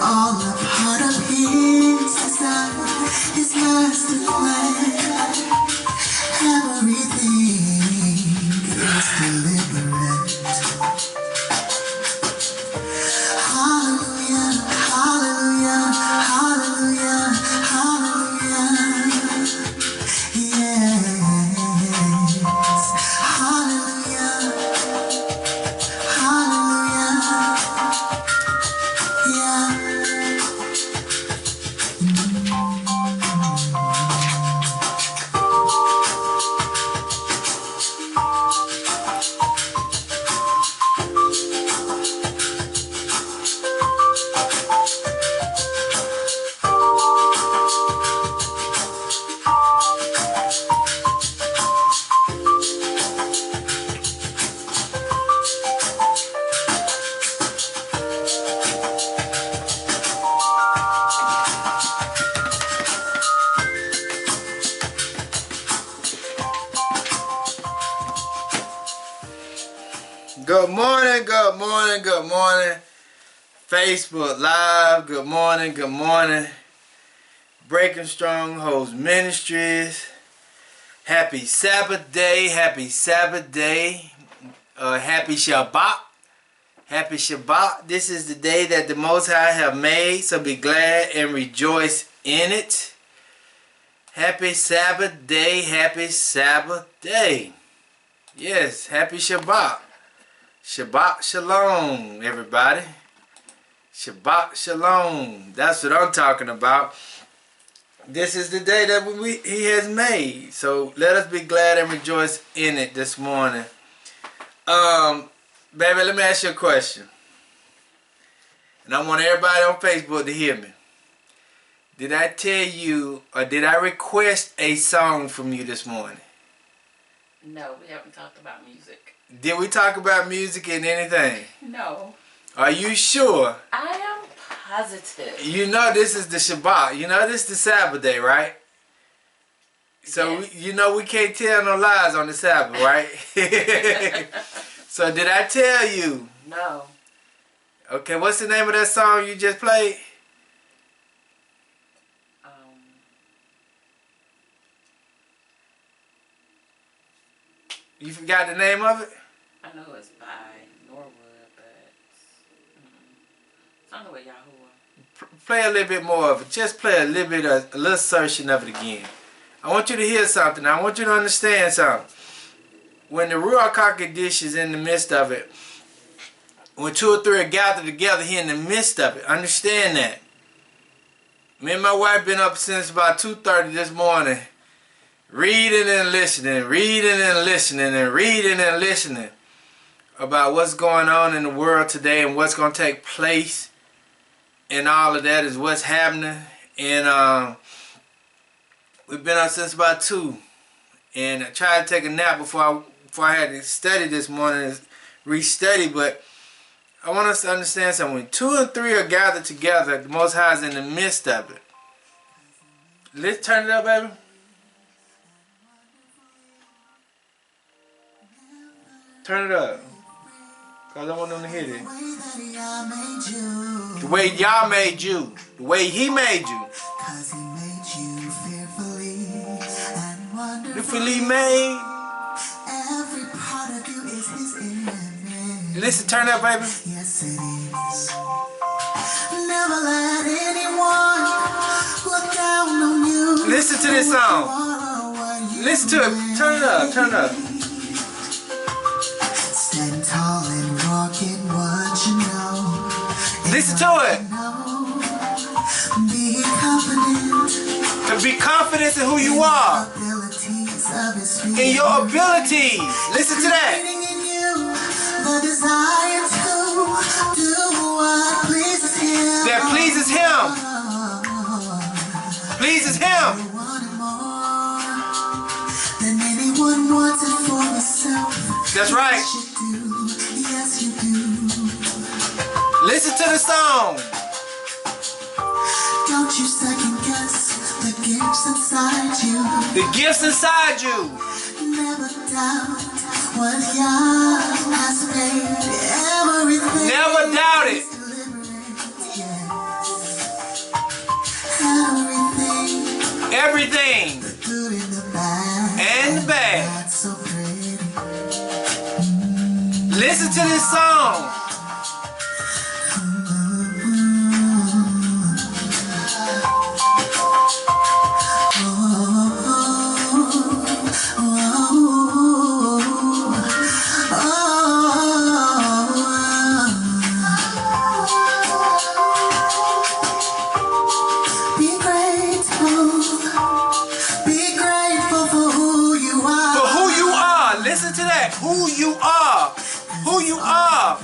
all a part of his design, his master plan. Everything is deliberate. Hallelujah, hallelujah, hallelujah, hallelujah. Yes, hallelujah, hallelujah. Yeah. Good morning, good morning, good morning. Facebook Live, good morning, good morning. Breaking Strongholds Ministries. Happy Sabbath day, happy Sabbath day. Happy Shabbat. Happy Shabbat. This is the day that the Most High have made, so be glad and rejoice in it. Happy Sabbath day, happy Sabbath day. Yes, happy Shabbat. Shabbat Shalom, everybody. Shabbat Shalom. That's what I'm talking about. This is the day that He has made. So let us be glad and rejoice in it this morning. Baby, let me ask you a question. And I want everybody on Facebook to hear me. Did I tell you, or did I request a song from you this morning? No, we haven't talked about music. Did we talk about music and anything? No. Are you sure? I am positive. You know this is the Shabbat. You know this is the Sabbath day, right? So Yes. you know we can't tell no lies on the Sabbath, right? So did I tell you? No. Okay, what's the name of that song you just played? You forgot the name of it? I know it's by Norwood, but it's on the way Yahuwah. Play a little bit more of it. Just play a little bit of a little searching of it again. I want you to hear something. I want you to understand something. When the Ruach HaKodesh is in the midst of it, when two or three are gathered together, He in the midst of it. Understand that. Me and my wife been up since about 2:30 this morning, reading and listening, reading and listening, and reading and listening about what's going on in the world today and what's going to take place, and all of that is what's happening. And we've been up since about 2, and I tried to take a nap before I had to study this morning, restudy. But I want us to understand something. When 2 and 3 are gathered together, the Most High is in the midst of it. Let's turn it up, baby. Turn it up. Because I want them to hear this. The way Yah made you. The way He made you. Fearfully made. Every part of you is His image. Listen, turn it up, baby. Yes, it is. Never let anyone look down on you. Listen to this song. Listen to it. Turn it up. Turn it up. Stand tall and walk in what you know. Listen to it. Be confident. To be confident in who you are. In your abilities. Listen to that. The desire to do what pleases Him. That pleases Him. Pleases Him. Than anyone wants it for yourself. That's right. Yes, you do. Yes, you do. Listen to the song. Don't you second guess the gifts inside you. The gifts inside you. Never doubt what Yah has made. Everything. Never doubt it. Yes. Listen to this song. Who you are. Who you are.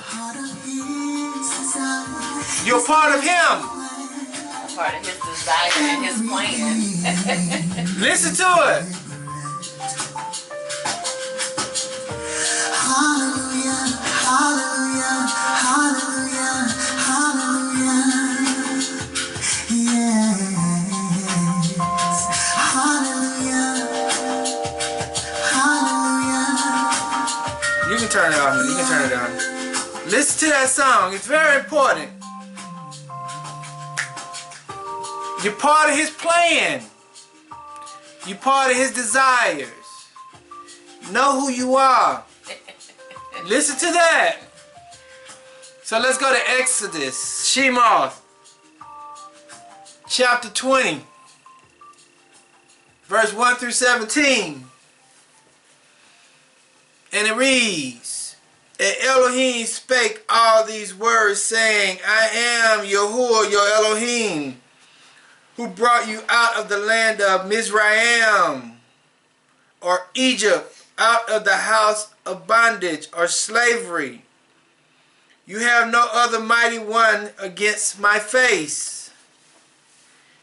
You're part of him. Part of his desire and his plan. Listen to it. Hallelujah, hallelujah, hallelujah, hallelujah. Yes. Hallelujah. Hallelujah. You can turn it off. You can turn it on. Listen to that song. It's very important. You're part of his plan. You're part of his desires. Know who you are. Listen to that. So let's go to Exodus, Shema, chapter 20, verse 1 through 17. And it reads, And Elohim spake all these words, saying, I am Yahuwah, your Elohim, who brought you out of the land of Mizraim, or Egypt, out of the house of bondage or slavery. You have no other mighty one against my face.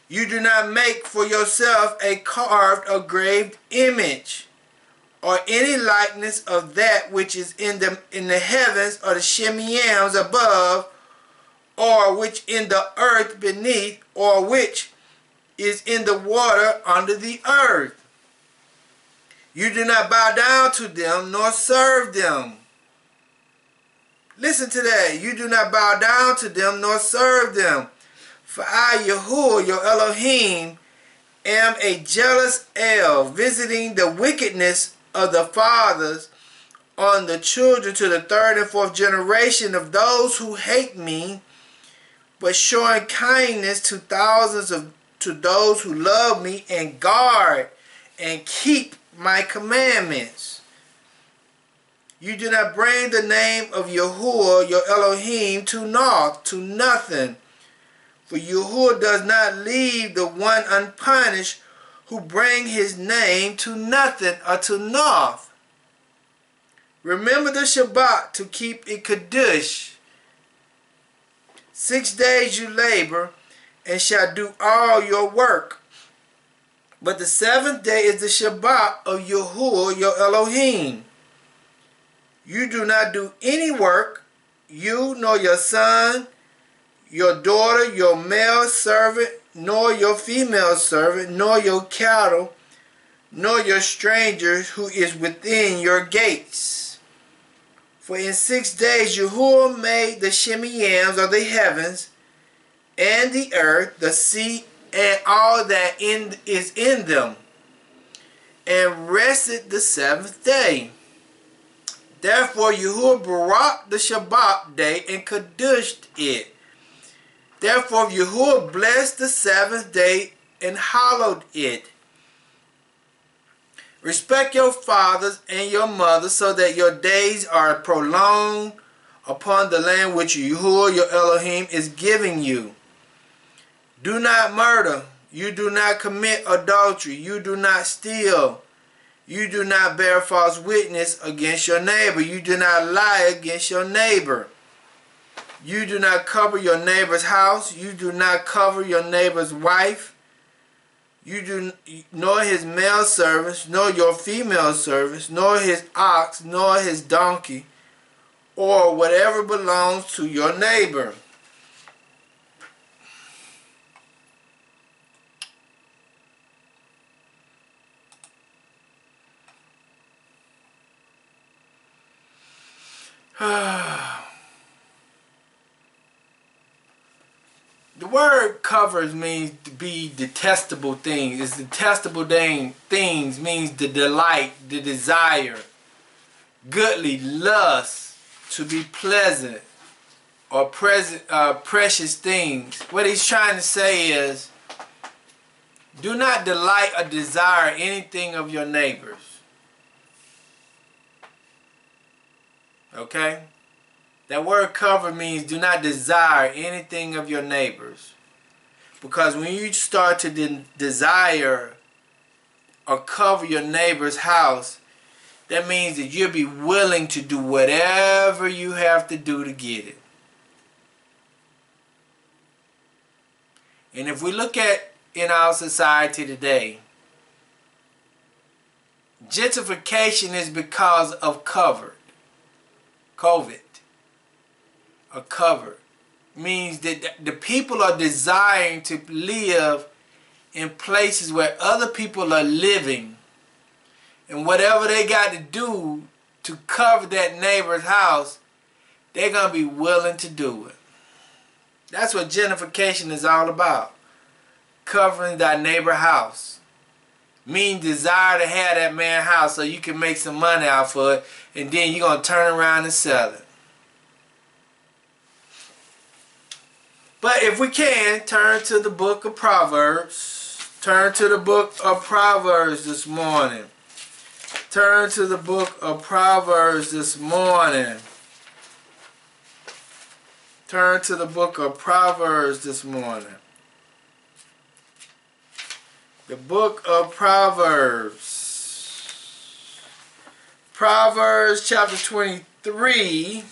You do not make for yourself a carved or graved image, or any likeness of that which is in the heavens, or the shemiams above, or which in the earth beneath, or which is in the water under the earth. You do not bow down to them, nor serve them. Listen to that. You do not bow down to them, nor serve them. For I, Yahuwah, your Elohim, am a jealous El, visiting the wickedness of the fathers on the children to the third and fourth generation of those who hate me, but showing kindness to thousands to those who love me and guard and keep my commandments. You do not bring the name of Yahuwah, your Elohim, to naught, to nothing. For Yahuwah does not leave the one unpunished who bring his name to nothing or to naught. Remember the Shabbat to keep it Kaddish. 6 days you labor and shall do all your work. But the seventh day is the Shabbat of Yahuwah, your Elohim. You do not do any work, you nor your son, your daughter, your male servant, nor your female servant, nor your cattle, nor your stranger who is within your gates. For in 6 days Yahuwah made the shemiams of the heavens, and the earth, the sea, and all that is in them, and rested the seventh day. Therefore Yahuwah brought the Shabbat day and kaddushed it. Therefore Yahuwah blessed the seventh day and hallowed it. Respect your fathers and your mothers, so that your days are prolonged upon the land which Yahuwah your Elohim is giving you. Do not murder. You do not commit adultery. You do not steal. You do not bear false witness against your neighbor. You do not lie against your neighbor. You do not cover your neighbor's house. You do not cover your neighbor's wife. You do nor his male servants, nor your female servants, nor his ox, nor his donkey, or whatever belongs to your neighbor. The word covers means to be detestable things. It's detestable things means the delight, the desire, goodly, lust, to be pleasant or precious things. What he's trying to say is, do not delight or desire anything of your neighbors. Okay? That word cover means do not desire anything of your neighbors. Because when you start to desire or cover your neighbor's house, that means that you'll be willing to do whatever you have to do to get it. And if we look at in our society today, gentrification is because of COVID. A cover means that the people are desiring to live in places where other people are living, and whatever they got to do to cover that neighbor's house, they're going to be willing to do it. That's what gentrification is all about. Covering thy neighbor's house. Mean desire to have that man's house so you can make some money out for it, and then you're going to turn around and sell it. But if we can, turn to the book of Proverbs. Turn to the book of Proverbs this morning. Turn to the book of Proverbs this morning. Turn to the book of Proverbs this morning. The book of Proverbs. Proverbs chapter 23.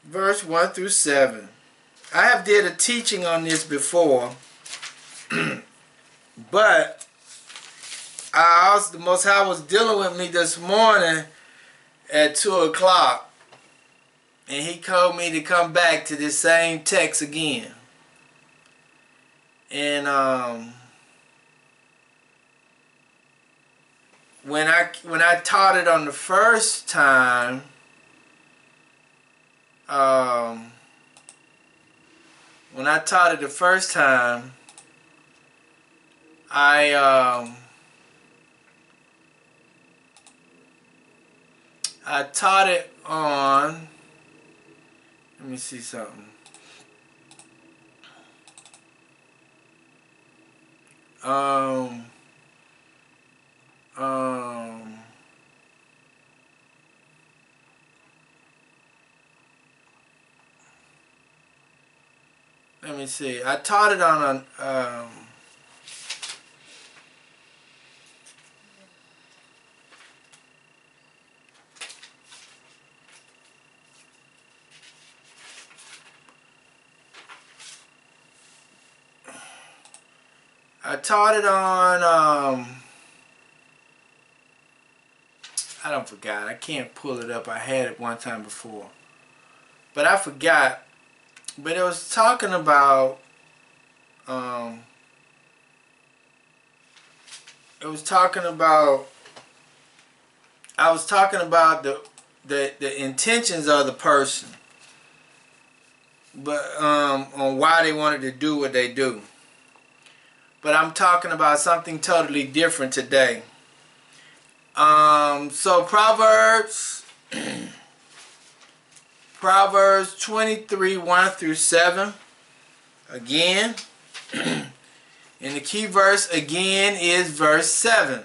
Verse 1 through 7. I have did a teaching on this before, but the Most High was dealing with me this morning at 2 o'clock, and he told me to come back to this same text again. And when I taught it on the first time, when I taught it the first time, I taught it on, let me see something. Let me see. I taught it on I don't forgot. I can't pull it up. I had it one time before, but I forgot. But it was talking about I was talking about the intentions of the person, but on why they wanted to do what they do. But I'm talking about something totally different today. So Proverbs Proverbs 23, 1 through 7. Again. And the key verse again is verse 7.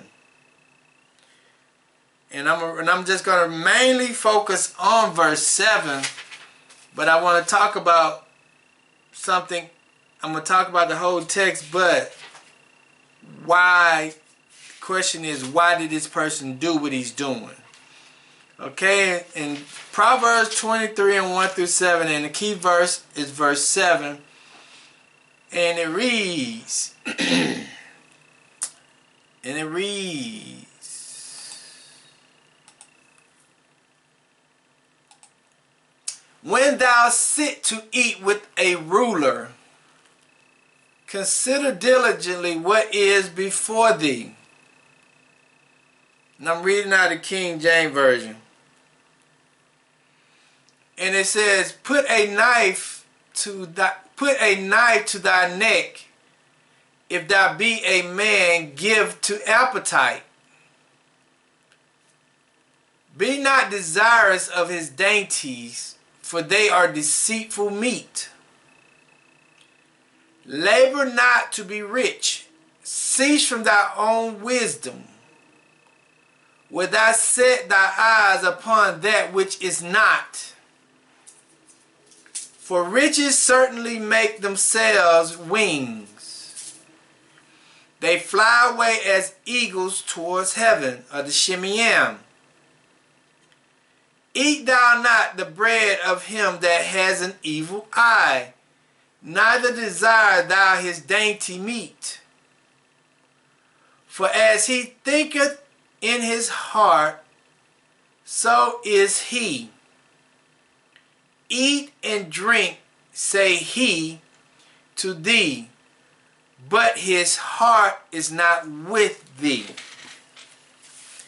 And I'm just going to mainly focus on verse 7. But I want to talk about something. I'm going to talk about the whole text, but why? The question is, why did this person do what he's doing? Okay, in Proverbs 23 and 1 through 7, and the key verse is verse 7, and it reads, when thou sit to eat with a ruler, consider diligently what is before thee. And I'm reading out the King James Version. And it says, put a knife to thy neck, if thou be a man, give to appetite. Be not desirous of his dainties, for they are deceitful meat. Labor not to be rich. Cease from thy own wisdom. Will thou set thy eyes upon that which is not? For riches certainly make themselves wings. They fly away as eagles towards heaven, or the Shemayim. Eat thou not the bread of him that has an evil eye, neither desire thou his dainty meat. For as he thinketh in his heart, so is he. Eat and drink, say he to thee, but his heart is not with thee.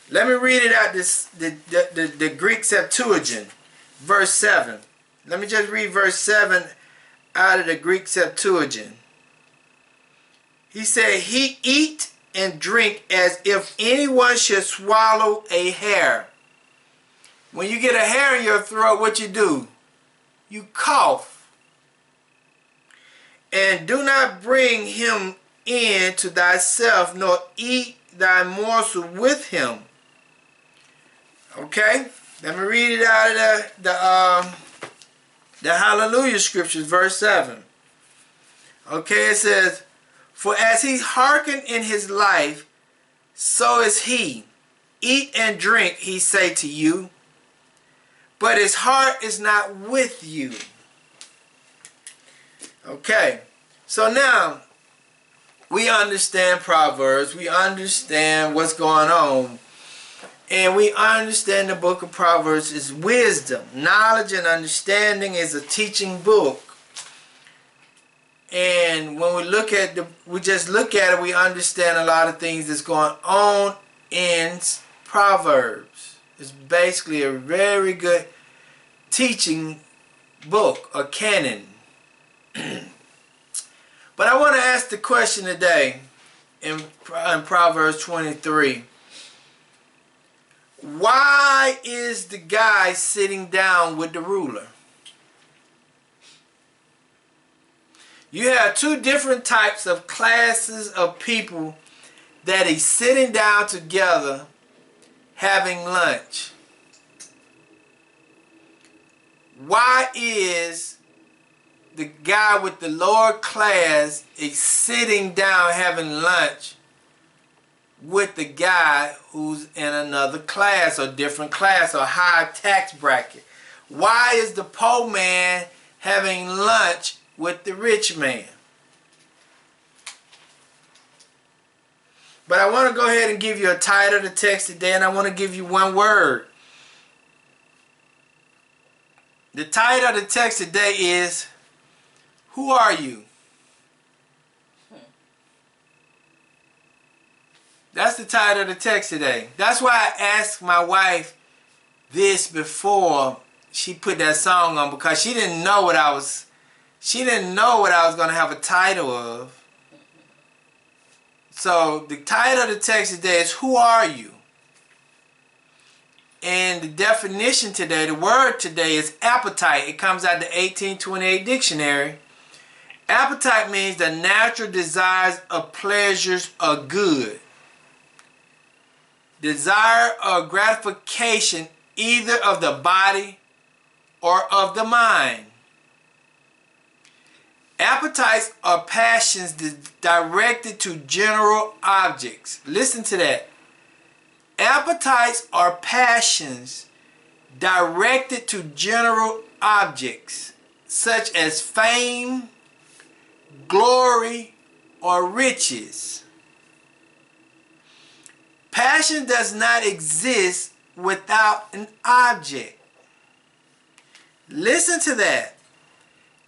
Let me read it out the Greek Septuagint, verse 7. Let me just read verse 7 out of the Greek Septuagint. He said, he eat and drink as if anyone should swallow a hair. When you get a hair in your throat, what you do? You cough. And do not bring him in to thyself, nor eat thy morsel with him. Okay, let me read it out of the Hallelujah Scriptures, verse 7. Okay, it says, for as he hearkened in his life, so is he. Eat and drink, he say to you, but his heart is not with you. Okay, so now we understand Proverbs, we understand what's going on, and we understand the book of Proverbs is wisdom. Knowledge and understanding is a teaching book. And when we look at we just look at it, we understand a lot of things that's going on in Proverbs. It's basically a very good teaching book, a canon. But I want to ask the question today in Proverbs 23. Why is the guy sitting down with the ruler? You have two different types of classes of people that he's sitting down together having lunch. Why is the guy with the lower class is sitting down having lunch with the guy who's in another class or different class or higher tax bracket? Why is the poor man having lunch with the rich man? But I want to go ahead and give you a title of the text today, and I want to give you one word. The title of the text today is, who are you? That's the title of the text today. That's why I asked my wife this before she put that song on, because she didn't know what I was going to have a title of. So the title of the text today is, who are you? And the definition today, the word today is appetite. It comes out of the 1828 dictionary. Appetite means the natural desires of pleasures of good. Desire or gratification either of the body or of the mind. Appetites are passions directed to general objects. Listen to that. Appetites are passions directed to general objects, such as fame, glory, or riches. Passion does not exist without an object. Listen to that.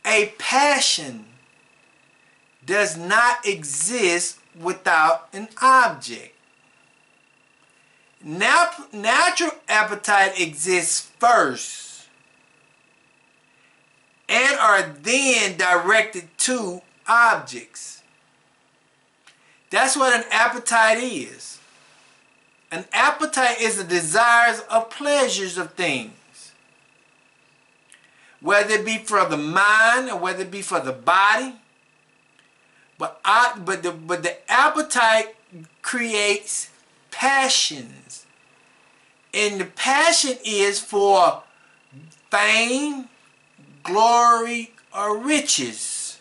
A passion does not exist without an object. Natural appetite exists first and are then directed to objects. That's what an appetite is. An appetite is the desires of pleasures of things, whether it be for the mind or whether it be for the body. But the appetite creates passions, and the passion is for fame, glory, or riches.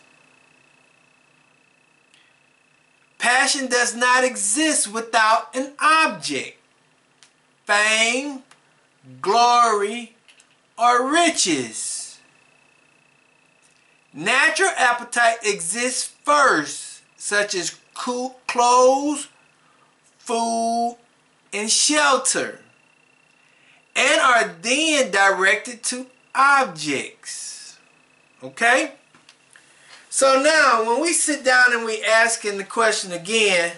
Passion does not exist without an object. Fame, glory, or riches. Natural appetite exists first, such as clothes, food, and shelter, and are then directed to objects. Okay? So now, when we sit down and we asking the question again,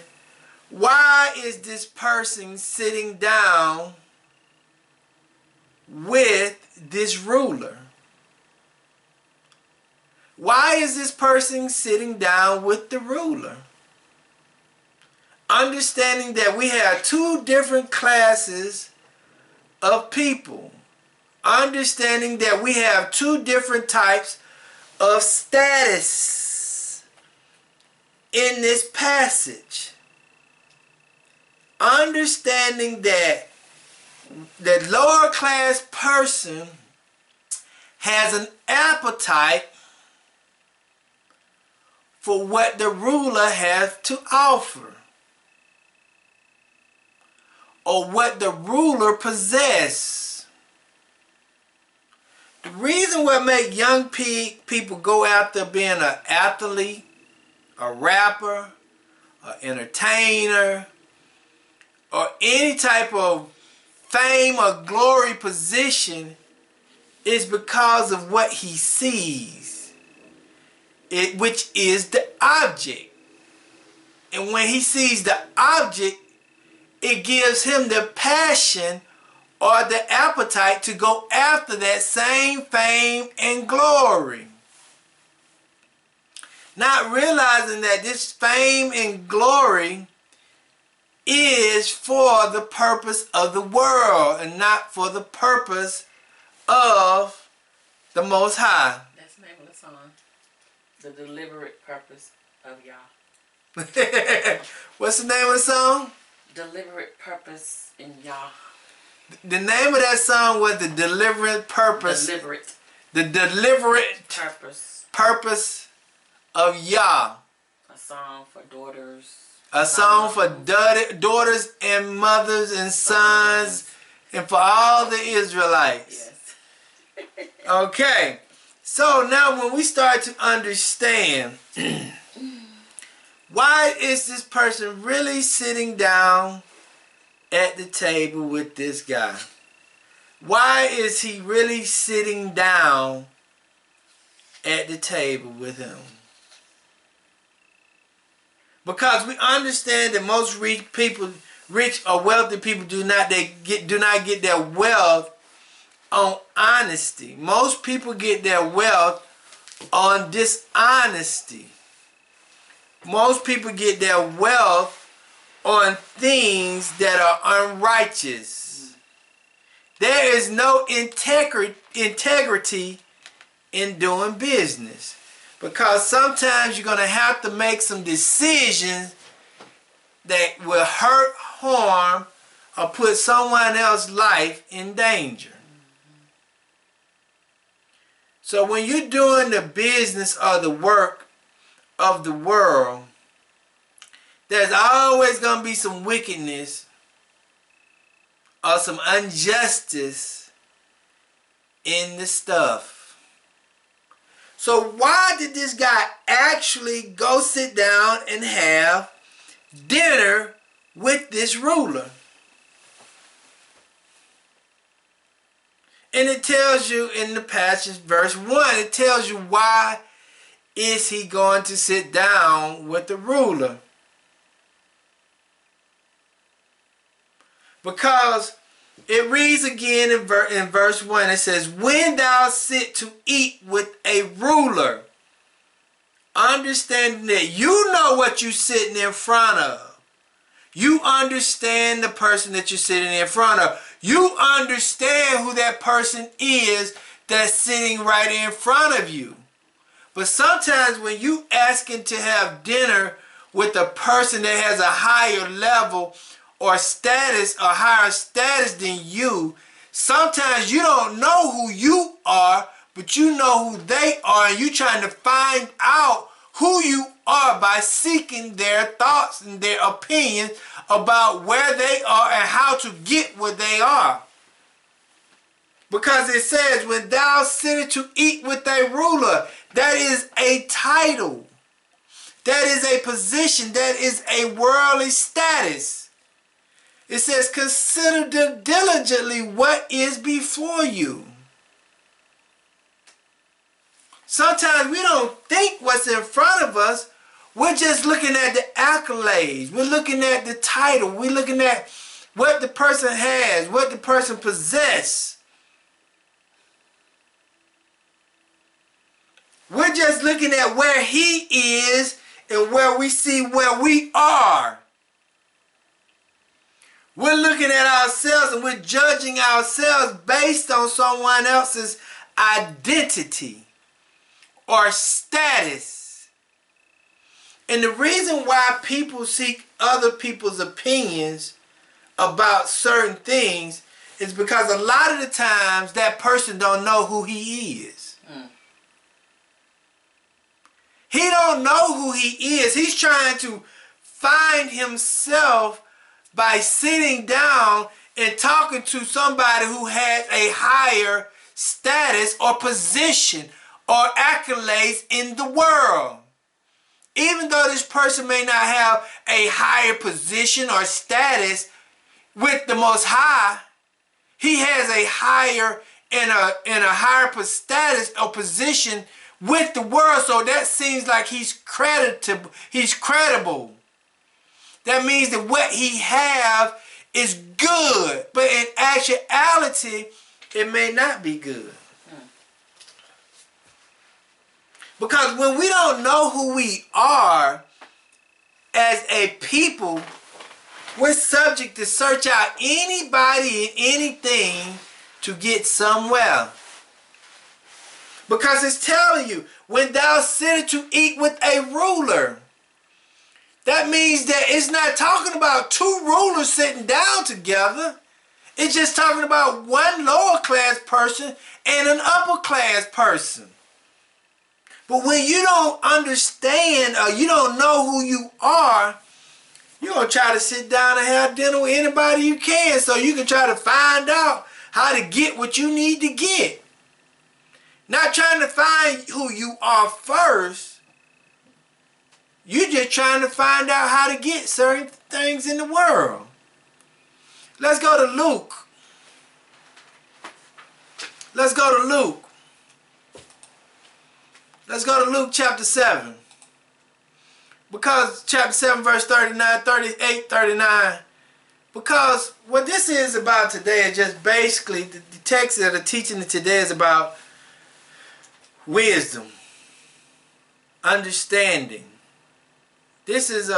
why is this person sitting down with this ruler? Why is this person sitting down with the ruler? Understanding that we have two different classes of people. Understanding that we have two different types of status in this passage. Understanding that the lower class person has an appetite for what the ruler has to offer, or what the ruler possesses. The reason what make young people go after being an athlete, a rapper, an entertainer, or any type of fame or glory position is because of what he sees, which is the object. And when he sees the object, it gives him the passion or the appetite to go after that same fame and glory. Not realizing that this fame and glory is for the purpose of the world and not for the purpose of the Most High. That's the name of the song. The deliberate purpose of Yah. What's the name of the song? Deliberate purpose in Yah. The name of that song was The Deliberate Purpose. Deliberate. The Deliberate Purpose of Yah. A song for daughters. A song for daughters and mothers and sons and for all the Israelites. Yes. Okay. So now when we start to understand why is this person really sitting down at the table with this guy? Why is he really sitting down at the table with him? Because we understand that most rich or wealthy people do not get their wealth on honesty. Most people get their wealth on dishonesty. Most people get their wealth on things that are unrighteous. There is no integrity in doing business. Because sometimes you're going to have to make some decisions that will hurt, harm, or put someone else's life in danger. So when you're doing the business or the work of the world, there's always going to be some wickedness or some injustice in the stuff. So why did this guy actually go sit down and have dinner with this ruler? And it tells you in the passage, verse 1, it tells you why is he going to sit down with the ruler. Because it reads again in verse 1, it says, when thou sit to eat with a ruler, understanding that you know what you're sitting in front of. You understand the person that you're sitting in front of. You understand who that person is that's sitting right in front of you. But sometimes when you asking to have dinner with a person that has a higher level or status, or higher status than you, sometimes you don't know who you are, but you know who they are, and you're trying to find out who you are by seeking their thoughts and their opinions about where they are and how to get where they are. Because it says, when thou sittest to eat with a ruler, that is a title. That is a position. That is a worldly status. It says, consider diligently what is before you. Sometimes we don't think what's in front of us. We're just looking at the accolades. We're looking at the title. We're looking at what the person has, what the person possesses. We're just looking at where he is and where we see where we are. We're looking at ourselves and we're judging ourselves based on someone else's identity or status. And the reason why people seek other people's opinions about certain things is because a lot of the times that person don't know who he is. He don't know who he is. He's trying to find himself by sitting down and talking to somebody who has a higher status or position or accolades in the world. Even though this person may not have a higher position or status with the Most High, he has a higher and a higher status or position with the world, so that seems like he's credible. That means that what he have is good, but in actuality, it may not be good. Because when we don't know who we are as a people, we're subject to search out anybody and anything to get somewhere. Because it's telling you, when thou sittest to eat with a ruler, that means that it's not talking about two rulers sitting down together. It's just talking about one lower class person and an upper class person. But when you don't understand or you don't know who you are, you're going to try to sit down and have dinner with anybody you can so you can try to find out how to get what you need to get. Not trying to find who you are first. You're just trying to find out how to get certain things in the world. Let's go to Luke. Let's go to Luke. Let's go to Luke chapter 7. Because chapter 7 verse 39, 38, 39. Because what this is about today is just basically, the text that the teaching today is about wisdom, understanding. This is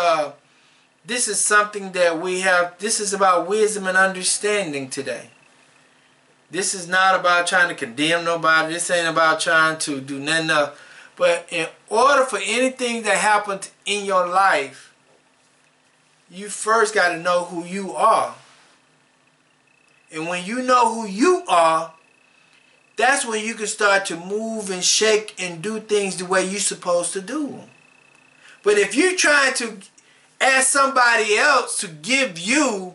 something that we have. This is about wisdom and understanding today. This is not about trying to condemn nobody. This ain't about trying to do nothing else. But in order for anything that happens in your life, you first got to know who you are. And when you know who you are, that's when you can start to move and shake and do things the way you're supposed to do them. But if you're trying to ask somebody else to give you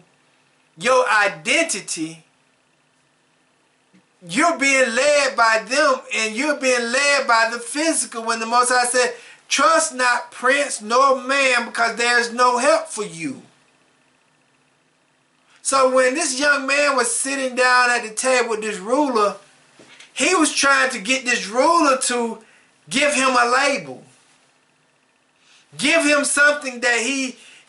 your identity, you're being led by them and you're being led by the physical, when the Most High said, trust not prince nor man, because there's no help for you. So when this young man was sitting down at the table with this ruler, he was trying to get this ruler to give him a label. Give him something that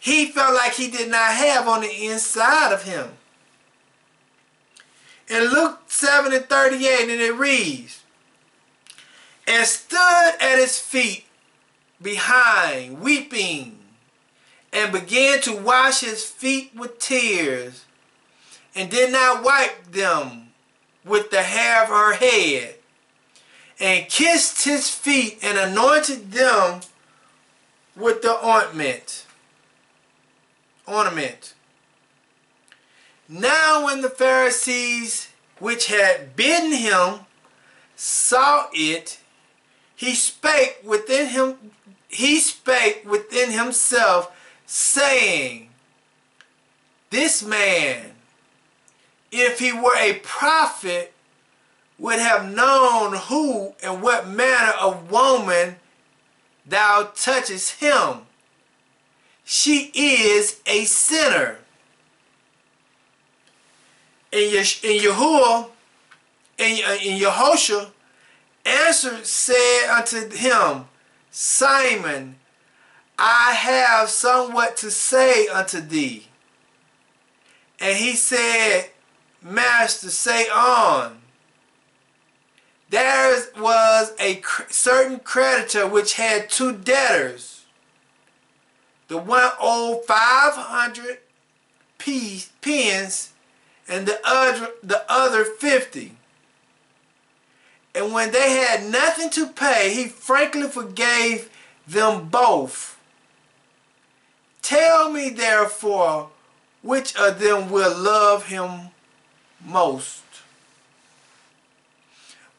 he felt like he did not have on the inside of him. In Luke 7 and 38, and it reads, and stood at his feet behind, weeping, and began to wash his feet with tears, and did not wipe them with the hair of her head, and kissed his feet and anointed them with the ornament. Now when the Pharisees which had bidden him saw it, he spake within himself, saying, This man, if he were a prophet, would have known who and what manner of woman thou touchest him. She is a sinner. And Yehoshua answered, said unto him, Simon, I have somewhat to say unto thee. And he said, Master, say on. There was a certain creditor which had two debtors. The one owed 500 pence, and the other 50. And when they had nothing to pay, he frankly forgave them both. Tell me therefore, which of them will love him most?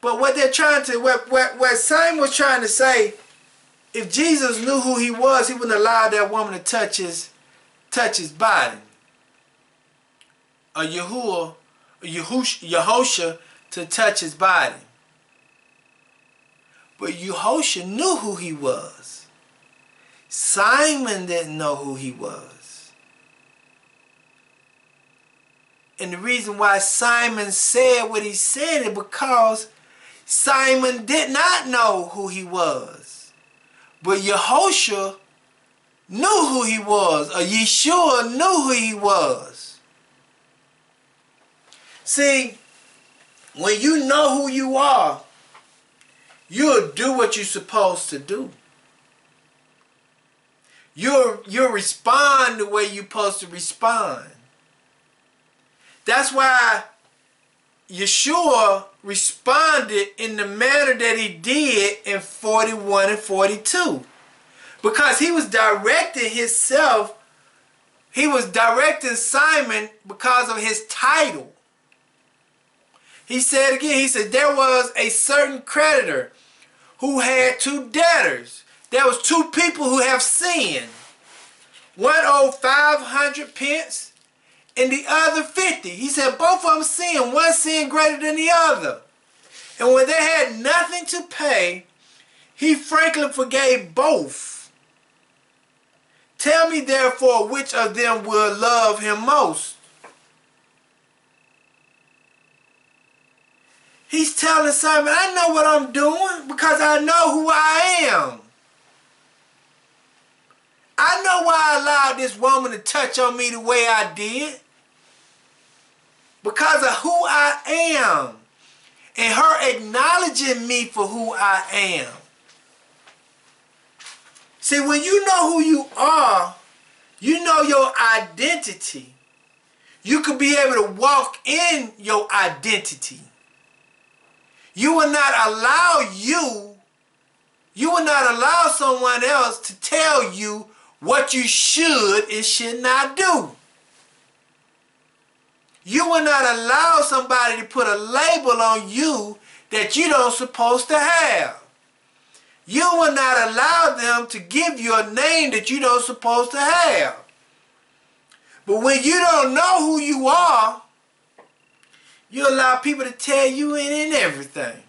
But what they're trying to, what Simon was trying to say, if Jesus knew who he was, he wouldn't allow that woman to touch his body. Or Yehoshua to touch his body. But Yehoshua knew who he was. Simon didn't know who he was. And the reason why Simon said what he said is because Simon did not know who he was. But Yehoshua knew who he was, or Yeshua knew who he was. See, when you know who you are, you'll do what you're supposed to do. You'll respond the way you're supposed to respond. That's why Yeshua responded in the manner that he did in 41 and 42. Because he was directing himself, he was directing Simon because of his title. He said again, he said, there was a certain creditor who had two debtors. There was two people who have sinned. One owed 500 pence and the other 50. He said both of them sinned. One sinned greater than the other. And when they had nothing to pay, he frankly forgave both. Tell me therefore which of them will love him most. He's telling Simon, I know what I'm doing because I know who I am. I know why I allowed this woman to touch on me the way I did. Because of who I am. And her acknowledging me for who I am. See, when you know who you are, you know your identity. You can be able to walk in your identity. You will not allow someone else to tell you what you should and should not do. You will not allow somebody to put a label on you that you don't supposed to have. You will not allow them to give you a name that you don't supposed to have. But when you don't know who you are, you allow people to tell you any and everything.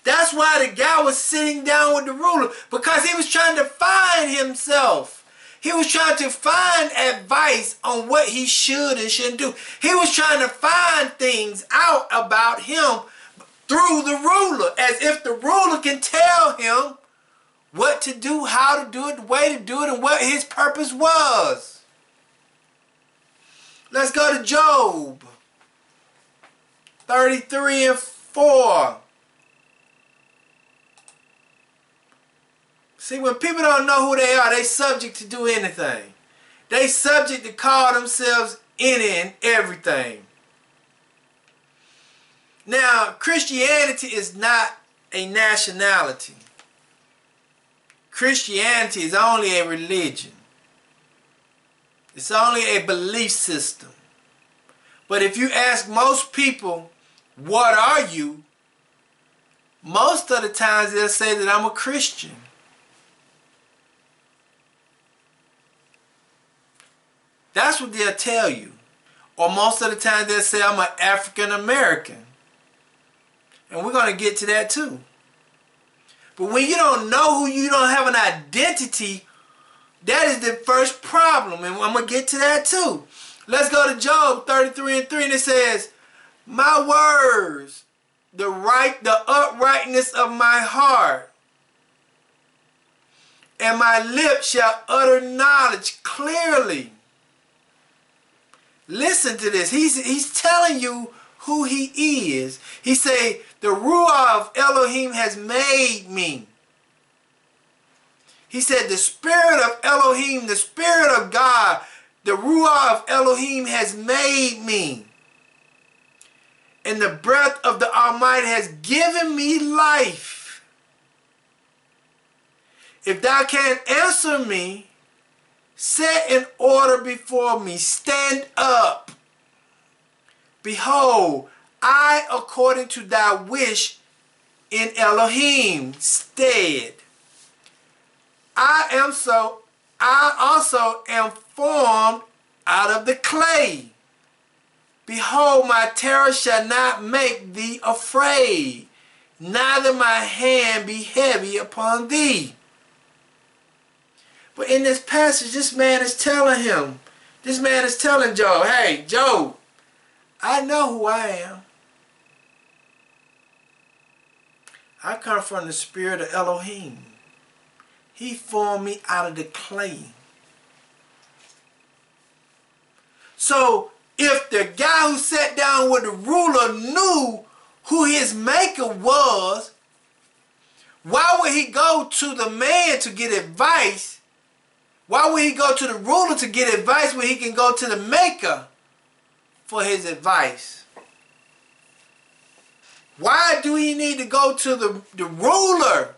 That's why the guy was sitting down with the ruler, because he was trying to find himself. He was trying to find advice on what he should and shouldn't do. He was trying to find things out about him through the ruler, as if the ruler can tell him what to do, how to do it, the way to do it, and what his purpose was. Let's go to Job 33 and 4. See, when people don't know who they are, they subject to do anything. They subject to call themselves any and everything. Now, Christianity is not a nationality. Christianity is only a religion. It's only a belief system. But if you ask most people, what are you? Most of the times they'll say that I'm a Christian. That's what they'll tell you. Or most of the time they'll say I'm an African American. And we're going to get to that too. But when you don't know who, you don't have an identity, that is the first problem. And I'm going to get to that too. Let's go to Job 33:3, and it says, my words, the uprightness of my heart, and my lips shall utter knowledge clearly. Listen to this. He's telling you who he is. He say, the Ruach of Elohim has made me. He said, the Spirit of Elohim, the Spirit of God, the Ruach of Elohim has made me. And the breath of the Almighty has given me life. If thou canst answer me, set in order before me, stand up. Behold, I, according to thy wish, in Elohim stead. I also am formed out of the clay. Behold, my terror shall not make thee afraid, neither my hand be heavy upon thee. But in this passage, this man is telling Job, hey, Job, I know who I am. I come from the Spirit of Elohim. He formed me out of the clay. So, if the guy who sat down with the ruler knew who his maker was, why would he go to the man to get advice? Why would he go to the ruler to get advice when he can go to the maker for his advice? Why do he need to go to the ruler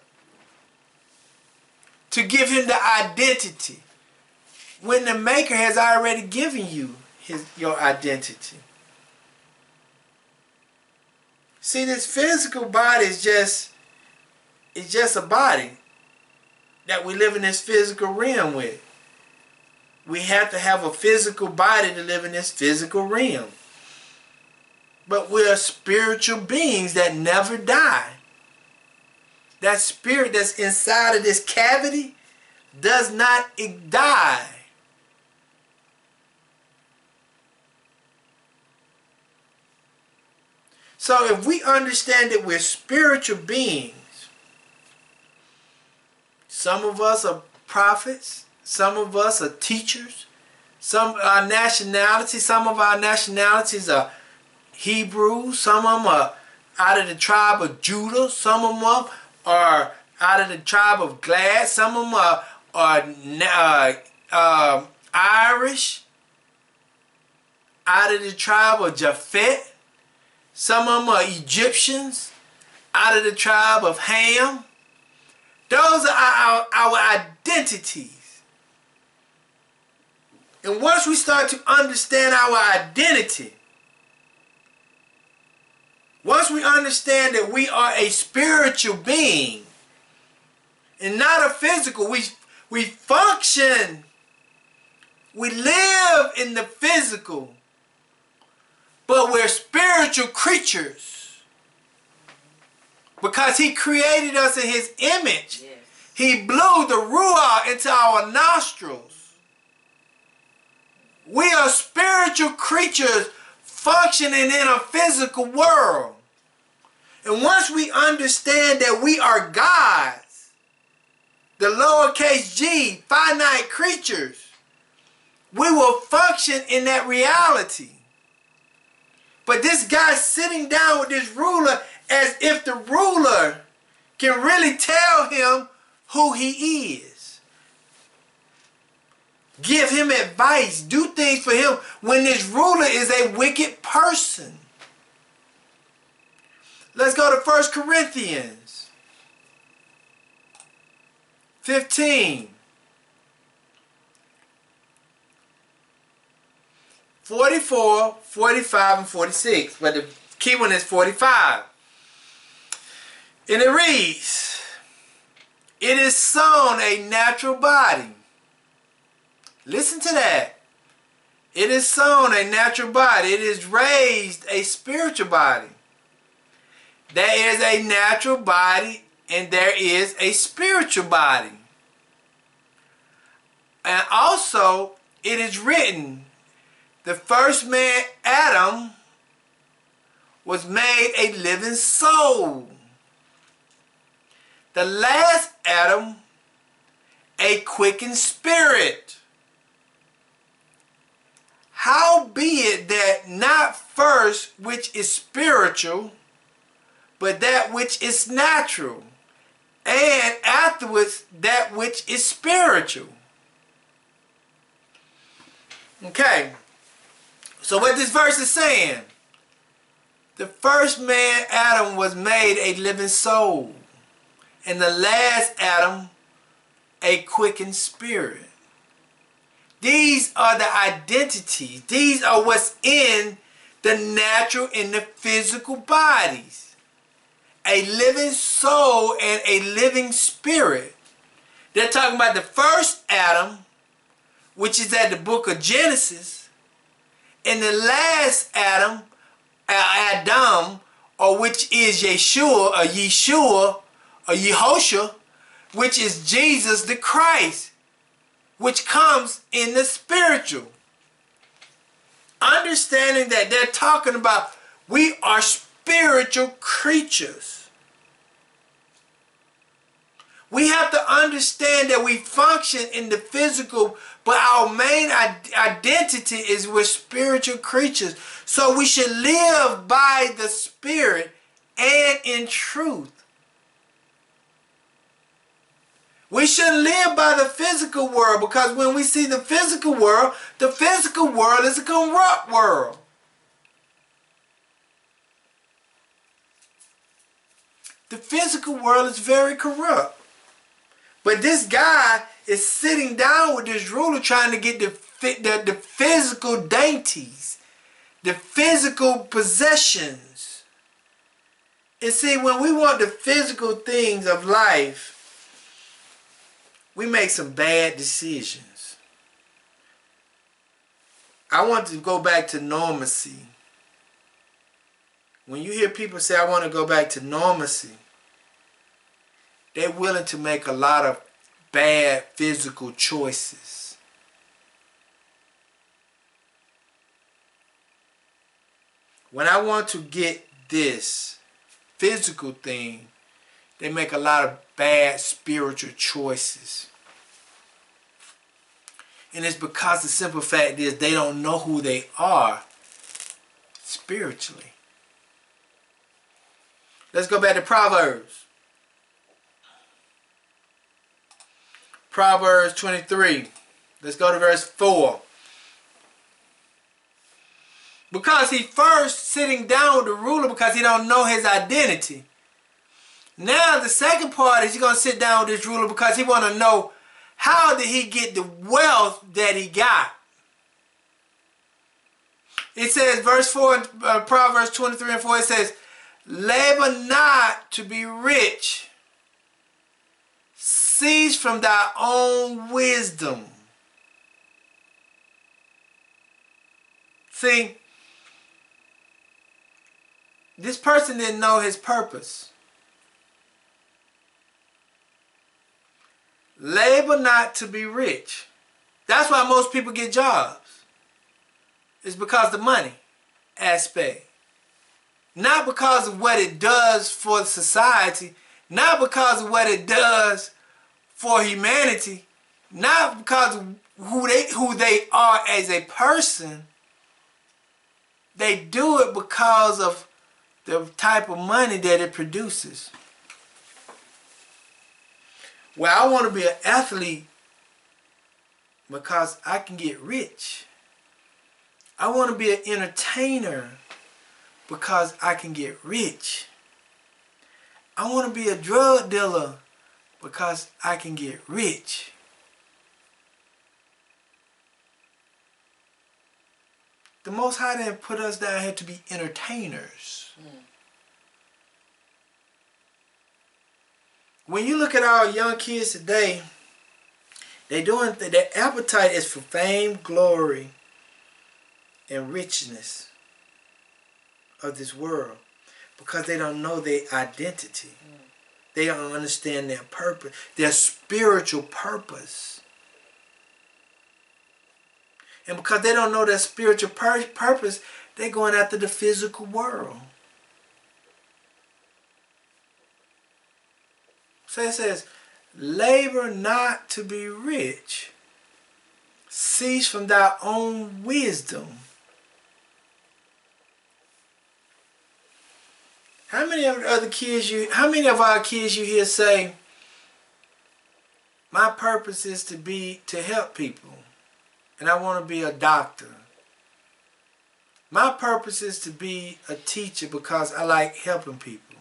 to give him the identity when the maker has already given you your identity? See, this physical body is just a body that we live in this physical realm with. We have to have a physical body to live in this physical realm. But we're spiritual beings that never die. That spirit that's inside of this cavity does not die. So if we understand that we're spiritual beings, some of us are prophets, some of us are teachers, some of our nationalities are Hebrews, some of them are out of the tribe of Judah, some of them are out of the tribe of Gad, some of them are Irish, out of the tribe of Japhet, some of them are Egyptians, out of the tribe of Ham. Those are our identities. And once we start to understand our identity, once we understand that we are a spiritual being and not a physical, we function, we live in the physical, but we're spiritual creatures. Because he created us in his image. Yes. He blew the Ruach into our nostrils. We are spiritual creatures functioning in a physical world. And once we understand that we are gods, the lowercase g, finite creatures, we will function in that reality. But this guy sitting down with this ruler as if the ruler can really tell him who he is. Give him advice. Do things for him when this ruler is a wicked person. Let's go to 1 Corinthians 15. 44, 45, and 46. But the key one is 45. And it reads, it is sown a natural body. Listen to that. It is sown a natural body. It is raised a spiritual body. There is a natural body and there is a spiritual body. And also, it is written, the first man, Adam, was made a living soul. The last Adam, a quickened spirit. Howbeit that not first which is spiritual, but that which is natural, and afterwards that which is spiritual. Okay, so what this verse is saying, the first man, Adam, was made a living soul, and the last Adam, a quickened spirit. These are the identities. These are what's in the natural and the physical bodies. A living soul and a living spirit. They're talking about the first Adam, which is at the book of Genesis, and the last Adam, Adam, or which is Yeshua, or Yehoshua, which is Jesus the Christ, which comes in the spiritual. Understanding that they're talking about we are spiritual creatures. We have to understand that we function in the physical, but our main identity is we're spiritual creatures. So we should live by the Spirit and in truth. We shouldn't live by the physical world, because when we see the physical world is a corrupt world. The physical world is very corrupt. But this guy is sitting down with this ruler trying to get the physical dainties, the physical possessions. And see, when we want the physical things of life, we make some bad decisions. I want to go back to normalcy. When you hear people say, I want to go back to normalcy, they're willing to make a lot of bad physical choices. When I want to get this physical thing, they make a lot of bad spiritual choices. And it's because the simple fact is they don't know who they are spiritually. Let's go back to Proverbs. Proverbs 23. Let's go to verse 4. Because he first sitting down with the ruler because he don't know his identity. Now the second part is he's going to sit down with this ruler because he want to know how did he get the wealth that he got. It says, verse 4, Proverbs 23 and 4, it says, labor not to be rich. Cease from thy own wisdom. See, this person didn't know his purpose. Labor not to be rich. That's why most people get jobs. It's because of the money aspect. Not because of what it does for society. Not because of what it does for humanity. Not because of who they are as a person. They do it because of the type of money that it produces. Well, I want to be an athlete because I can get rich. I want to be an entertainer because I can get rich. I want to be a drug dealer because I can get rich. The Most High didn't put us down here to be entertainers. When you look at our young kids today, their appetite is for fame, glory, and richness of this world because they don't know their identity. They don't understand their purpose, their spiritual purpose. And because they don't know their spiritual purpose, they're going after the physical world. So it says, labor not to be rich. Cease from thy own wisdom. How many of our kids you hear say, my purpose is to help people, and I want to be a doctor. My purpose is to be a teacher because I like helping people.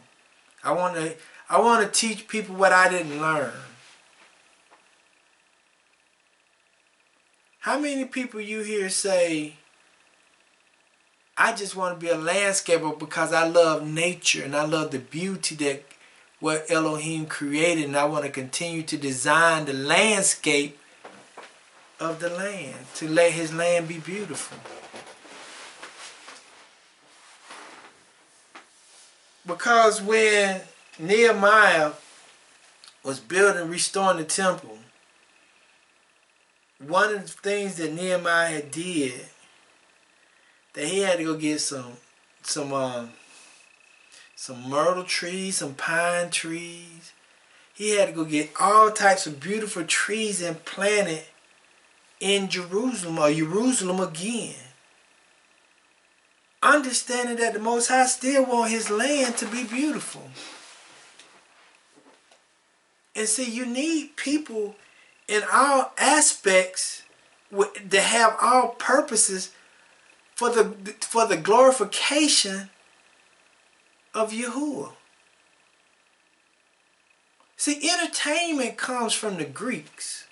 I want to teach people what I didn't learn. How many people you hear say, I just want to be a landscaper because I love nature and I love the beauty that what Elohim created, and I want to continue to design the landscape of the land, to let his land be beautiful. Because when Nehemiah was building, restoring the temple, one of the things that Nehemiah did, that he had to go get some myrtle trees, some pine trees. He had to go get all types of beautiful trees and plant it in Jerusalem, or Jerusalem again. Understanding that the Most High still wants his land to be beautiful. And see, you need people in all aspects that have all purposes for the glorification of Yahuwah. See, entertainment comes from the Greeks.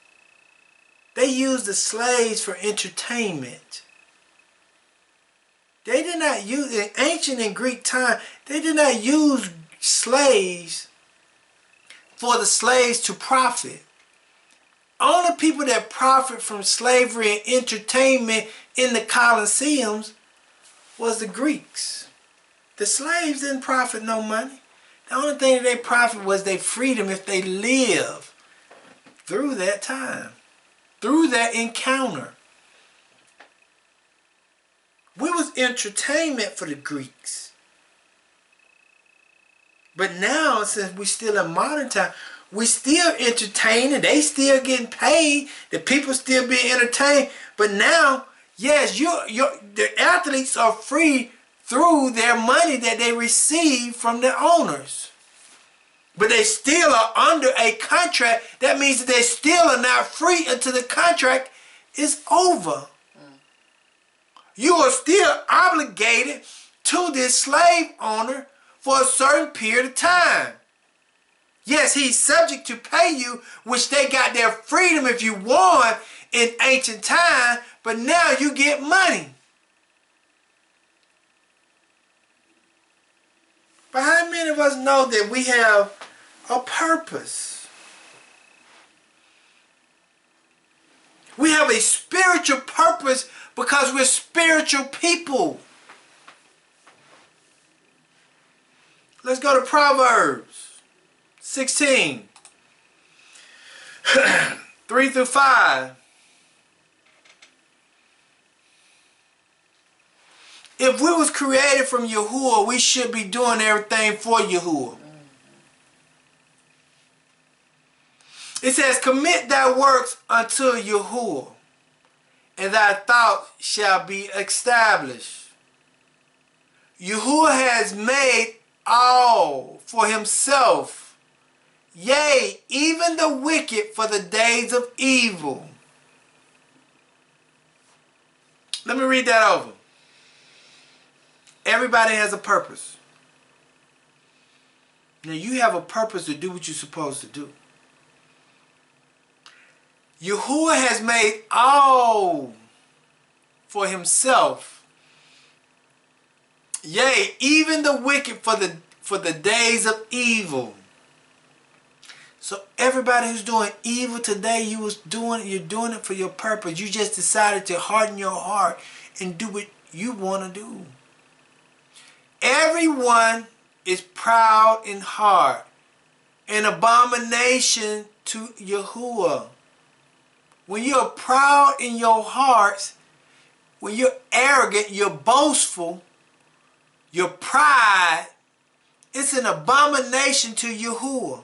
They used the slaves for entertainment. They did not use, in ancient and Greek time, they did not use slaves for the slaves to profit. Only people that profit from slavery and entertainment in the Colosseums was the Greeks. The slaves didn't profit no money. The only thing that they profit was their freedom if they live through that time, through that encounter. We was entertainment for the Greeks. But now, since we're still in modern time, we still entertaining. They still getting paid. The people still being entertained. But now, yes, the athletes are free through their money that they receive from their owners. But they still are under a contract. That means that they still are not free until the contract is over. You are still obligated to this slave owner for a certain period of time. Yes, he's subject to pay you, which they got their freedom if you won in ancient time, but now you get money. But how many of us know that we have a purpose? We have a spiritual purpose because we're spiritual people. Let's go to Proverbs 16, 3 through 5. If we was created from Yahuwah, we should be doing everything for Yahuwah. It says, commit thy works unto Yahuwah, and thy thought shall be established. Yahuwah has made all for himself, Yea, even the wicked for the days of evil. Let me read that over. Everybody has a purpose. Now you have a purpose to do what you're supposed to do. Yahuwah has made all for himself. Yea, even the wicked for the days of evil. So everybody who's doing evil today, you're doing it for your purpose. You just decided to harden your heart and do what you want to do. Everyone is proud in heart, an abomination to Yahuwah. When you're proud in your hearts, when you're arrogant, you're boastful, your pride, it's an abomination to Yahuwah.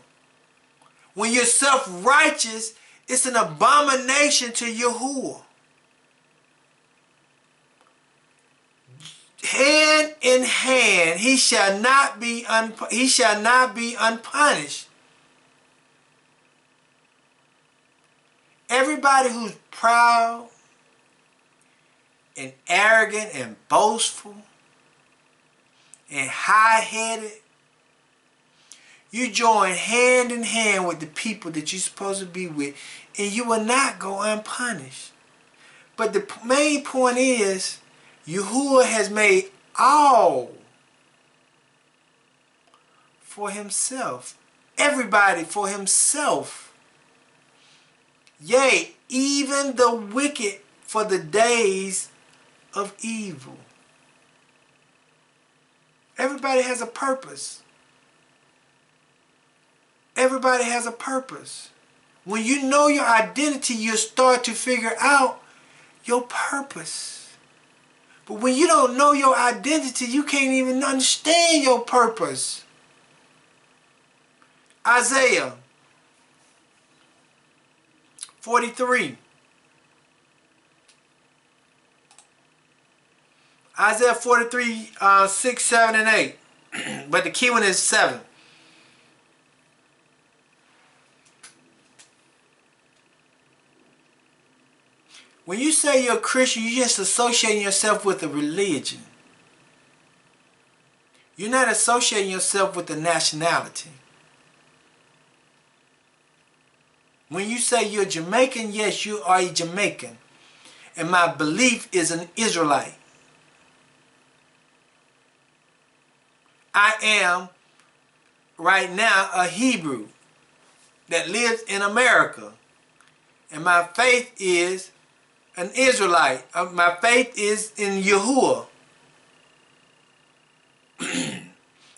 When you're self-righteous, it's an abomination to Yahuwah. Hand in hand, he shall not be unpunished. Everybody who's proud and arrogant and boastful and high-headed, you join hand in hand with the people that you're supposed to be with, and you will not go unpunished. But the main point is, Yahuwah has made all for himself. Everybody for himself. Yea, even the wicked for the days of evil. Everybody has a purpose. Everybody has a purpose. When you know your identity, you start to figure out your purpose. But when you don't know your identity, you can't even understand your purpose. Isaiah 43. Isaiah 43, 6, 7, and 8. But the key one is 7. When you say you're a Christian, you're just associating yourself with a religion. You're not associating yourself with a nationality. When you say you're Jamaican, yes, you are a Jamaican. And my belief is an Israelite. I am, right now, a Hebrew that lives in America. And my faith is an Israelite. My faith is in Yahuwah.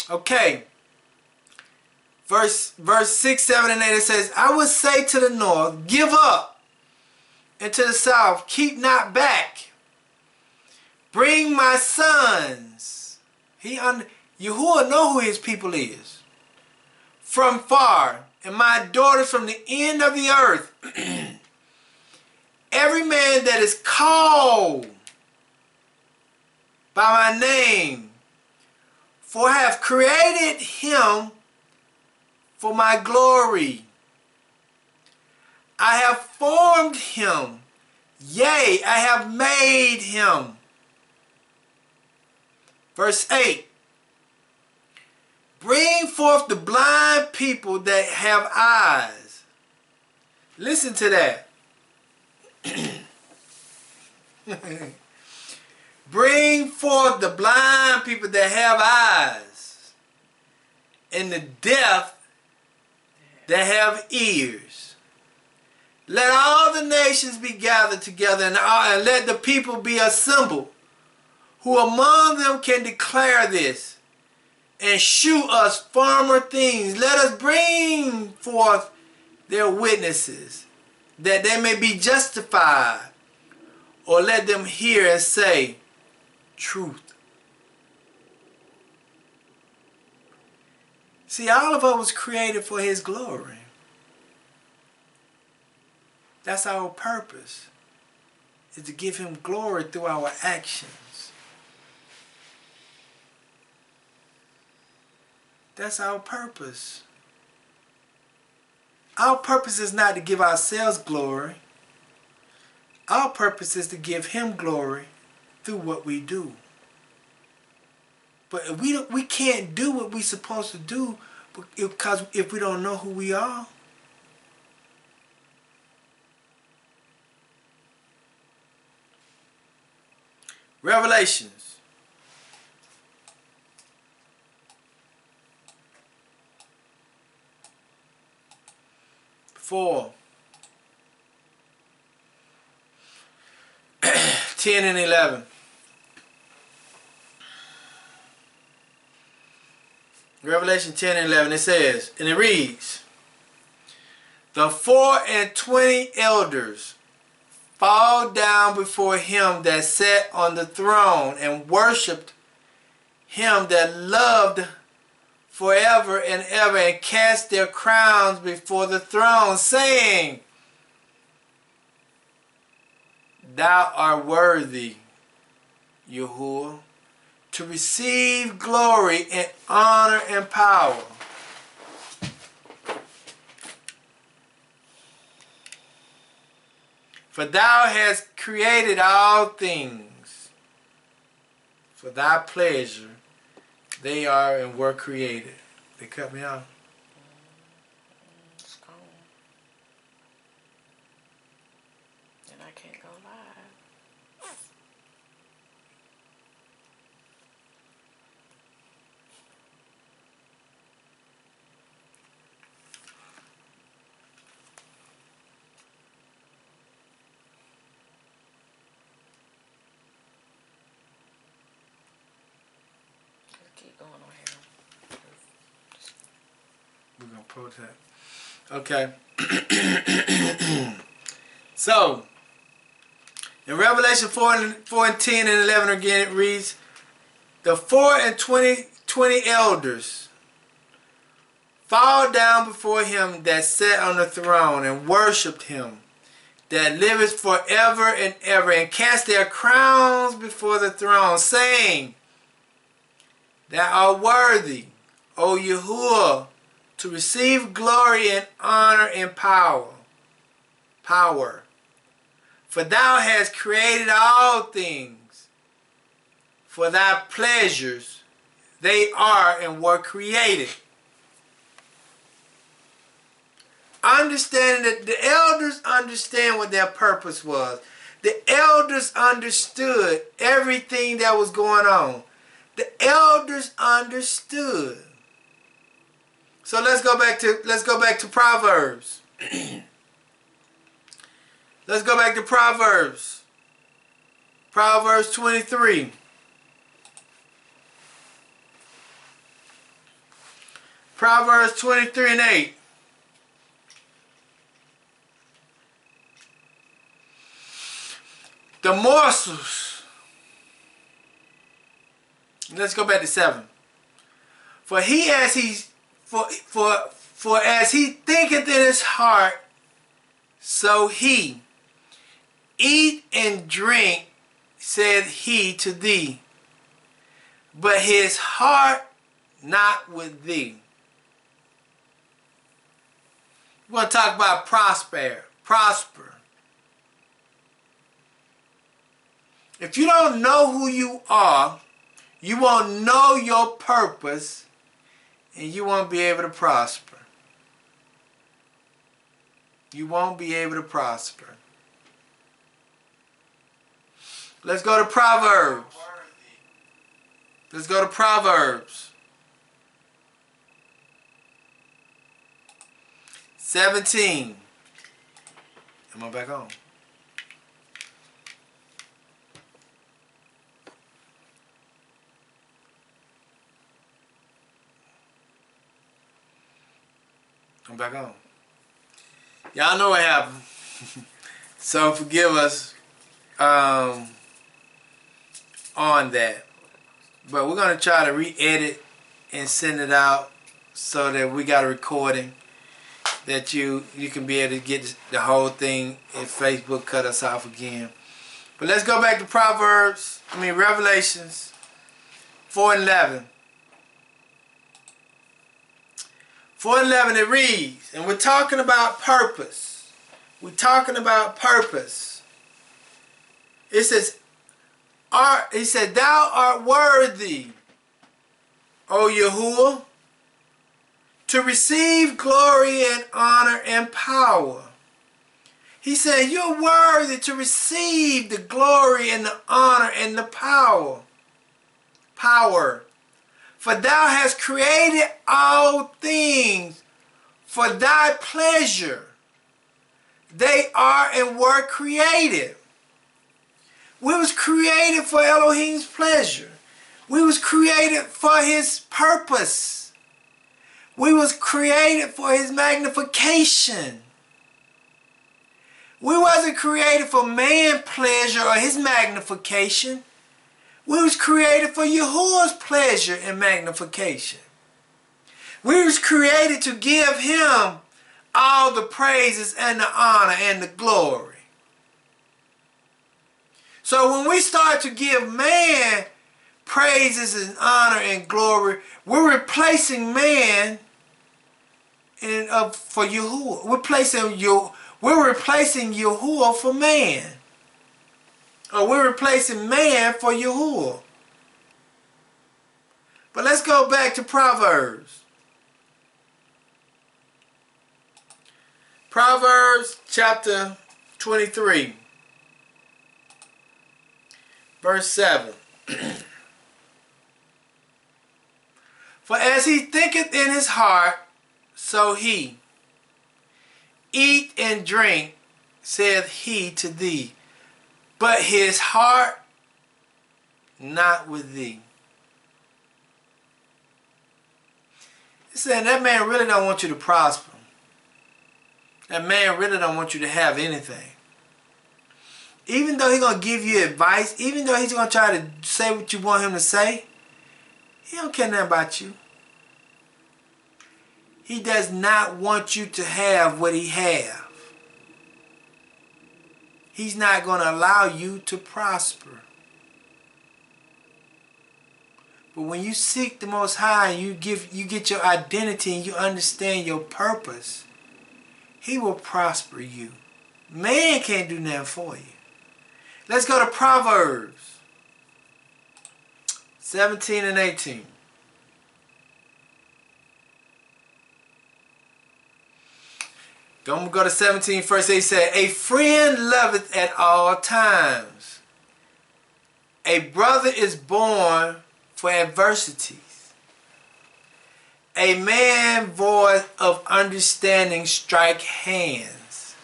Okay. Verse 6, 7, and 8, it says, I will say to the north, give up, and to the south, keep not back. Bring my sons. Yahuwah know who his people is. From far, and my daughters from the end of the earth. Every man that is called by my name, for I have created him for my glory. I have formed him, yea, I have made him. Verse 8. Bring forth the blind people that have eyes. Listen to that. Bring forth the blind people that have eyes, and the deaf that have ears. Let all the nations be gathered together, and let the people be assembled. Who among them can declare this, and shew us former things? Let us bring forth their witnesses, that they may be justified. Or let them hear and say, truth. See, all of us was created for his glory. That's our purpose, is to give him glory through our actions. That's our purpose. Our purpose is not to give ourselves glory. Our purpose is to give Him glory through what we do. But if we can't do what we're supposed to do because if we don't know who we are. Revelations. Four. 10 and 11. Revelation 10 and 11, it says, and it reads, the 24 elders fall down before him that sat on the throne and worshipped him that loved forever and ever, and cast their crowns before the throne, saying, Thou art worthy, Yahuwah, to receive glory and honor and power. For thou hast created all things. For thy pleasure they are and were created. They cut me off. It's gone. And I can't go live. Keep going on here. We're going to protest. Okay. So, in Revelation 4 and 10 and 11 again, it reads, the 24 elders fall down before him that sat on the throne and worshipped him that liveth forever and ever, and cast their crowns before the throne, saying, Thou art worthy, O Yahuwah, to receive glory and honor and power. For thou hast created all things. For thy pleasures they are and were created. Understanding that the elders understand what their purpose was. The elders understood everything that was going on. The elders understood. So let's go back to Proverbs. Let's go back to Proverbs. Proverbs 23. Proverbs 23 and 8. The morsels. Let's go back to 7. For as he thinketh in his heart, so he. Eat and drink, said he to thee, but his heart not with thee. We're going to talk about prosper. If you don't know who you are, you won't know your purpose, and you won't be able to prosper. You won't be able to prosper. Let's go to Proverbs. Let's go to Proverbs 17. Am I back on? I'm back on. Y'all know what happened. So forgive us on that. But we're going to try to re-edit and send it out so that we got a recording that you can be able to get the whole thing if Facebook cut us off again. But let's go back to Revelations 4 and 11. 4:11 it reads, and we're talking about purpose. We're talking about purpose. It says, he said, thou art worthy, O Yahuwah, to receive glory and honor and power. He said, you're worthy to receive the glory and the honor and the power. For thou hast created all things for thy pleasure. They are and were created. We was created for Elohim's pleasure. We was created for his purpose. We was created for his magnification. We wasn't created for man's pleasure or his magnification. We was created for Yahuwah's pleasure and magnification. We was created to give him all the praises and the honor and the glory. So when we start to give man praises and honor and glory, we're replacing man for Yahuwah. We're replacing Yahuwah for man. Or we're replacing man for Yahuwah. But let's go back to Proverbs. Proverbs chapter 23. Verse 7. For as he thinketh in his heart, so he. Eat and drink, saith he to thee, but his heart not with thee. He's saying that man really don't want you to prosper. That man really don't want you to have anything. Even though he's going to give you advice, even though he's going to try to say what you want him to say, he don't care nothing about you. He does not want you to have what he have. He's not going to allow you to prosper. But when you seek the Most High and you get your identity and you understand your purpose, he will prosper you. Man can't do nothing for you. Let's go to Proverbs 17 and 18. I'm going to go to 17 first. They said, a friend loveth at all times. A brother is born for adversities. A man void of understanding strike hands.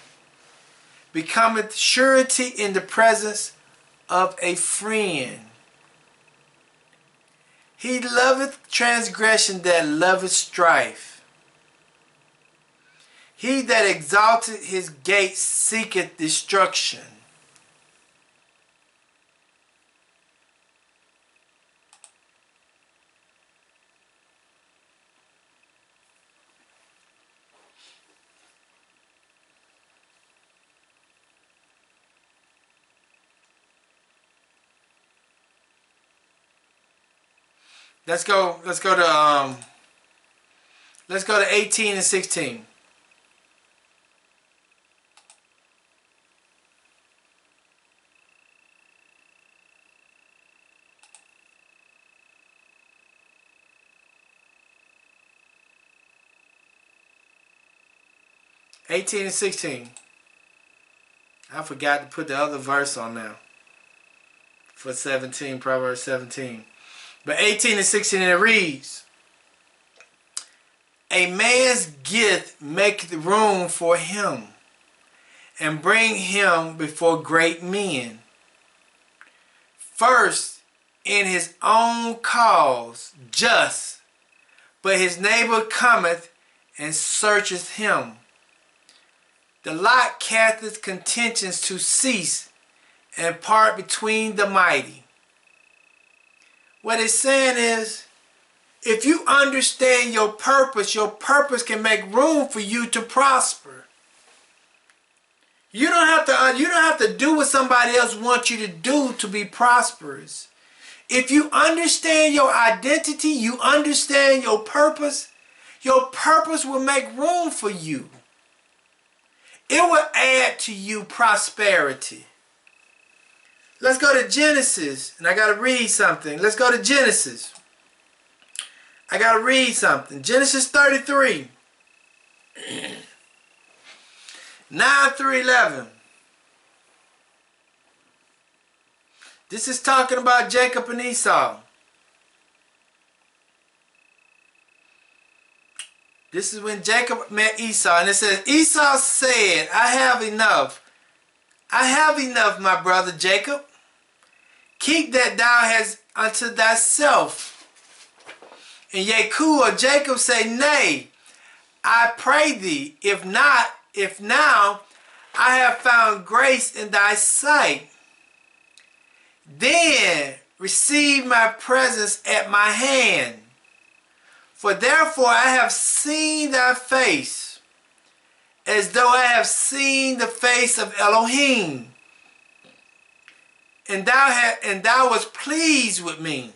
Becometh surety in the presence of a friend. He loveth transgression that loveth strife. He that exalteth his gates seeketh destruction. Let's go to 18 and 16. And 16. I forgot to put the other verse on now. For 17, Proverbs 17. But 18 and 16 it reads, a man's gift maketh room for him, and bring him before great men. First in his own cause just, but his neighbor cometh and searcheth him. The lot casteth contentions to cease, and part between the mighty. What it's saying is, if you understand your purpose can make room for you to prosper. You don't have to do what somebody else wants you to do to be prosperous. If you understand your identity, you understand your purpose, Your purpose will make room for you. It will add to you prosperity. Let's go to Genesis, and I got to read something. Let's go to Genesis. I got to read something. Genesis 33. 9 through 11. This is talking about Jacob and Esau. This is when Jacob met Esau. And it says, Esau said, I have enough. I have enough, my brother Jacob. Keep that thou hast unto thyself. And Jacob or Jacob say, Nay, I pray thee, if not, if now I have found grace in thy sight, then receive my presence at my hand. For therefore I have seen thy face, as though I have seen the face of Elohim, and thou wast pleased with me.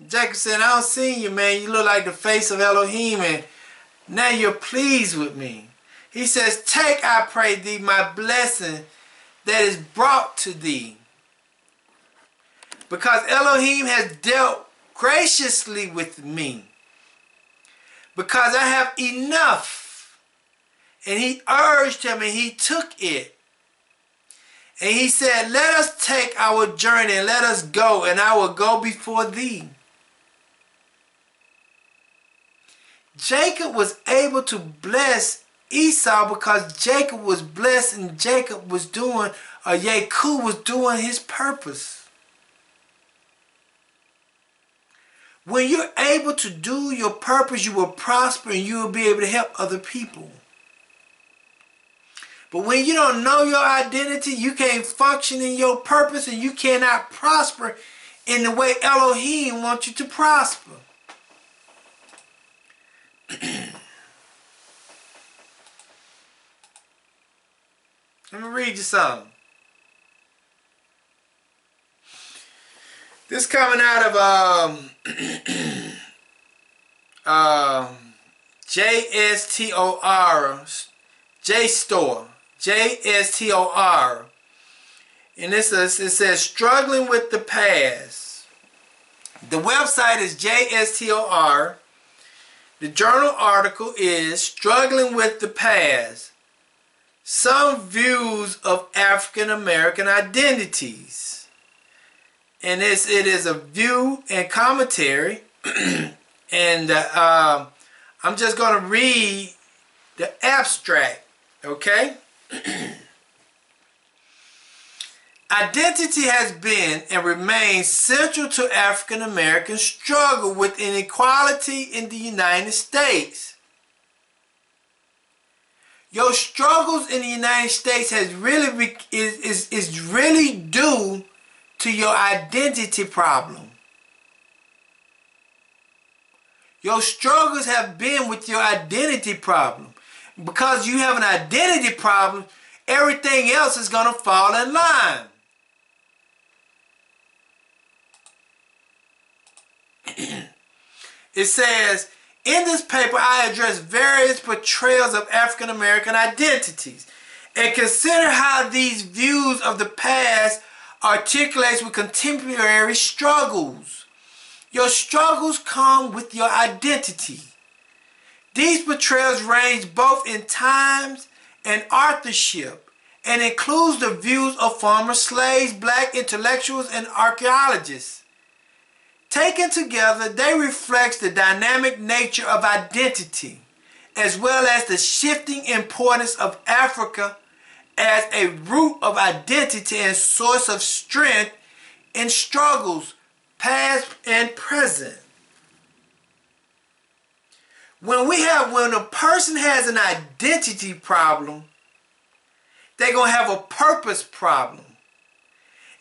Jacob said, I don't see you, man. You look like the face of Elohim, and now you're pleased with me. He says, take, I pray thee, my blessing that is brought to thee. Because Elohim has dealt graciously with me. Because I have enough. And he urged him, and he took it. And he said, let us take our journey, and let us go, and I will go before thee. Jacob was able to bless Esau because Jacob was blessed, and Jacob was doing, or Jacob was doing his purpose. When you're able to do your purpose, you will prosper and you will be able to help other people. But when you don't know your identity, you can't function in your purpose, and you cannot prosper in the way Elohim wants you to prosper. Let me read you something. This coming out of JSTOR, JSTOR, and it says struggling with the past. The website is JSTOR. The journal article is struggling with the past. Some views of African American identities. And it is a view and commentary. And I'm just going to read the abstract. Okay? Identity has been and remains central to African American struggle with inequality in the United States. Your struggles in the United States is really due to your identity problem. Your struggles have been with your identity problem. Because you have an identity problem, everything else is going to fall in line. It says, in this paper I address various portrayals of African American identities and consider how these views of the past articulates with contemporary struggles. Your struggles come with your identity. These portrayals range both in times and authorship and includes the views of former slaves, black intellectuals, and archaeologists. Taken together, they reflect the dynamic nature of identity, as well as the shifting importance of Africa as a root of identity and source of strength in struggles, past and present. When a person has an identity problem, they're going to have a purpose problem.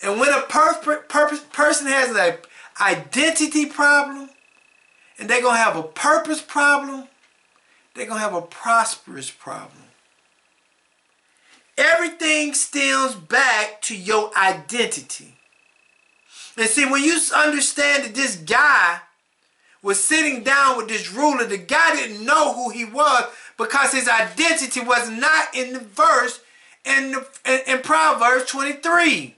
And when a person has an identity problem, and they're going to have a purpose problem, they're going to have a prosperous problem. Everything stems back to your identity. And see, when you understand that this guy, was sitting down with this ruler. The guy didn't know who he was because his identity was not in the verse in Proverbs 23.